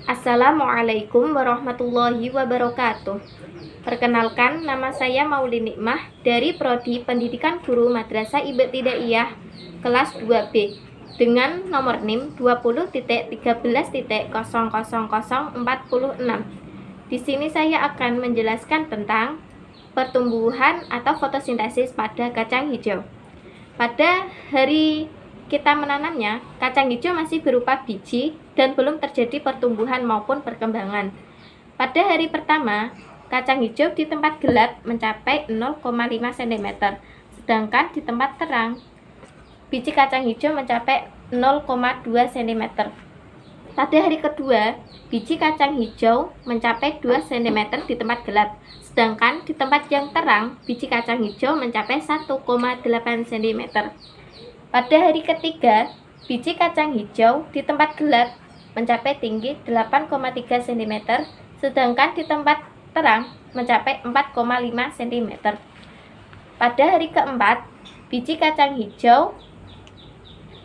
Assalamualaikum warahmatullahi wabarakatuh. Perkenalkan, nama saya Mauli Nikmah dari Prodi Pendidikan Guru Madrasah Ibtidaiyah kelas 2B dengan nomor NIM 20.13.00046. Di sini saya akan menjelaskan tentang pertumbuhan atau fotosintesis pada kacang hijau. Pada hari kita menanamnya, kacang hijau masih berupa biji dan belum terjadi pertumbuhan maupun perkembangan. Pada hari pertama, kacang hijau di tempat gelap mencapai 0,5 cm, sedangkan di tempat terang, biji kacang hijau mencapai 0,2 cm. Pada hari kedua, biji kacang hijau mencapai 2 cm di tempat gelap, sedangkan di tempat yang terang, biji kacang hijau mencapai 1,8 cm. Pada hari ketiga, biji kacang hijau di tempat gelap mencapai tinggi 8,3 cm, sedangkan di tempat terang mencapai 4,5 cm. Pada hari keempat, biji kacang hijau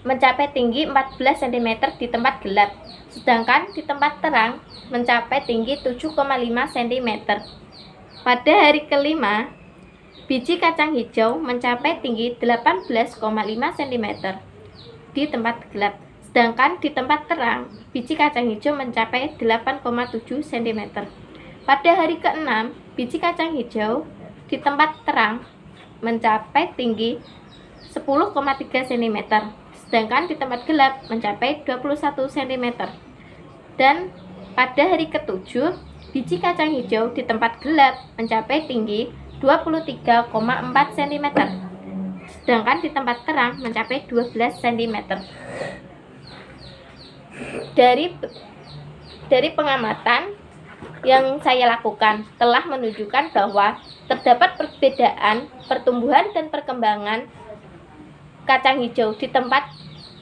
mencapai tinggi 14 cm di tempat gelap, sedangkan di tempat terang mencapai tinggi 7,5 cm. Pada hari kelima, biji kacang hijau mencapai tinggi 18,5 cm di tempat gelap, sedangkan di tempat terang, biji kacang hijau mencapai 8,7 cm. Pada hari keenam, biji kacang hijau di tempat terang mencapai tinggi 10,3 cm, sedangkan di tempat gelap mencapai 21 cm. Dan pada hari ketujuh, biji kacang hijau di tempat gelap mencapai tinggi 23,4 cm, sedangkan di tempat terang mencapai 12 cm. Dari pengamatan yang saya lakukan telah menunjukkan bahwa terdapat perbedaan pertumbuhan dan perkembangan kacang hijau di tempat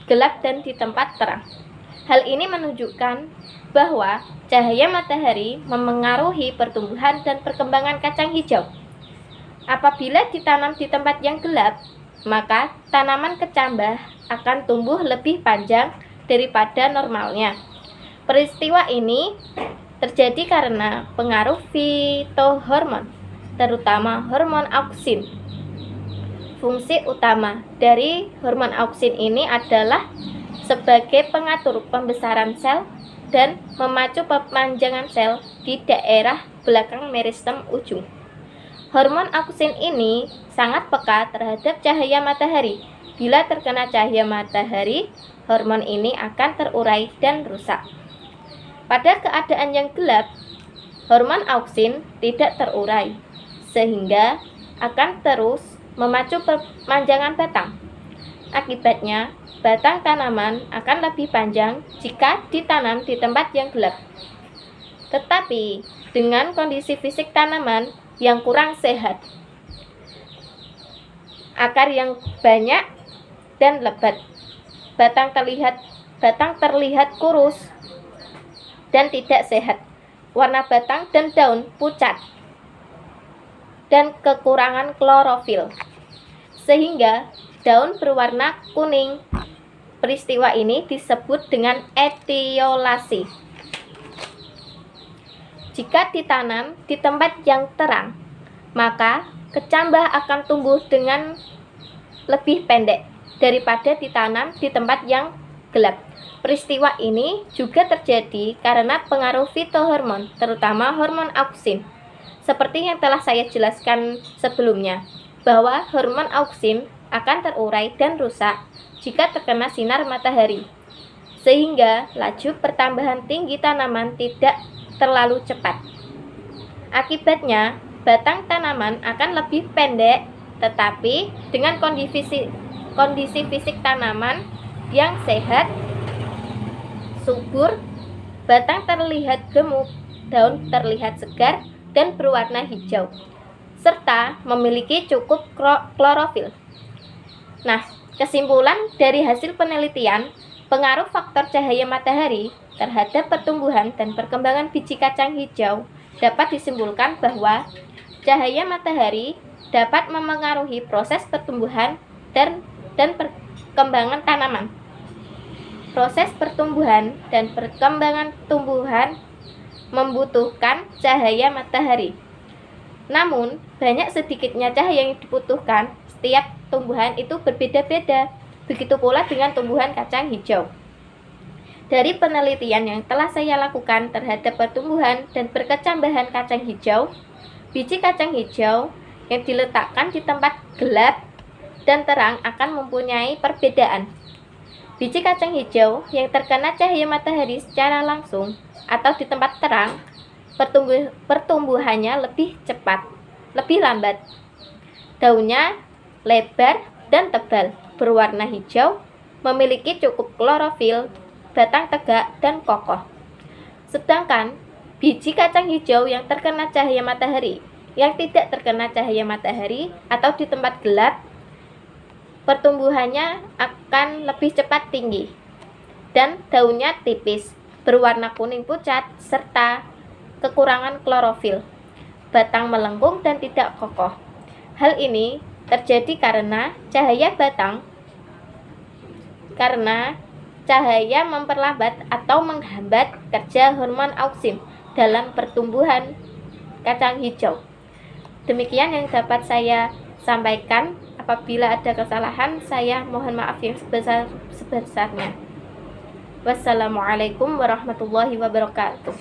gelap dan di tempat terang. Hal ini menunjukkan bahwa cahaya matahari memengaruhi pertumbuhan dan perkembangan kacang hijau. Apabila ditanam di tempat yang gelap, maka tanaman kecambah akan tumbuh lebih panjang daripada normalnya. Peristiwa ini terjadi karena pengaruh fitohormon, terutama hormon auksin. Fungsi utama dari hormon auksin ini adalah sebagai pengatur pembesaran sel dan memacu perpanjangan sel di daerah belakang meristem ujung. Hormon auksin ini sangat peka terhadap cahaya matahari. Bila terkena cahaya matahari, hormon ini akan terurai dan rusak. Pada keadaan yang gelap, hormon auksin tidak terurai, sehingga akan terus memacu perpanjangan batang. Akibatnya, batang tanaman akan lebih panjang jika ditanam di tempat yang gelap. Tetapi, dengan kondisi fisik tanaman yang kurang sehat, akar yang banyak dan lebat, batang terlihat kurus dan tidak sehat, warna batang dan daun pucat, dan kekurangan klorofil, sehingga daun berwarna kuning. Peristiwa ini disebut dengan etiolasi. Jika ditanam di tempat yang terang, maka kecambah akan tumbuh dengan lebih pendek daripada ditanam di tempat yang gelap. Peristiwa ini juga terjadi karena pengaruh fitohormon, terutama hormon auksin. Seperti yang telah saya jelaskan sebelumnya, bahwa hormon auksin akan terurai dan rusak jika terkena sinar matahari, sehingga laju pertambahan tinggi tanaman tidak terlalu cepat. Akibatnya, batang tanaman akan lebih pendek, tetapi dengan kondisi fisik tanaman yang sehat, subur, batang terlihat gemuk, daun terlihat segar dan berwarna hijau, serta memiliki cukup klorofil. Nah, kesimpulan dari hasil penelitian, pengaruh faktor cahaya matahari terhadap pertumbuhan dan perkembangan biji kacang hijau dapat disimpulkan bahwa cahaya matahari dapat memengaruhi proses pertumbuhan dan perkembangan tanaman. Proses pertumbuhan dan perkembangan tumbuhan membutuhkan cahaya matahari. Namun, banyak sedikitnya cahaya yang dibutuhkan. Setiap tumbuhan itu berbeda-beda. Begitu pula dengan tumbuhan kacang hijau. Dari penelitian yang telah saya lakukan terhadap pertumbuhan dan perkecambahan kacang hijau, biji kacang hijau yang diletakkan di tempat gelap dan terang akan mempunyai perbedaan. Biji kacang hijau yang terkena cahaya matahari secara langsung atau di tempat terang, pertumbuhannya lebih cepat, lebih lambat. Daunnya lebar dan tebal, berwarna hijau, memiliki cukup klorofil, batang tegak dan kokoh. Sedangkan biji kacang hijau yang terkena cahaya matahari, yang tidak terkena cahaya matahari atau di tempat gelap, pertumbuhannya akan lebih cepat tinggi dan daunnya tipis, berwarna kuning pucat serta kekurangan klorofil, batang melengkung dan tidak kokoh. Hal ini terjadi karena cahaya memperlambat atau menghambat kerja hormon auksin dalam pertumbuhan kacang hijau. Demikian yang dapat saya sampaikan. Apabila ada kesalahan, saya mohon maaf yang sebesar-besarnya. Wassalamualaikum warahmatullahi wabarakatuh.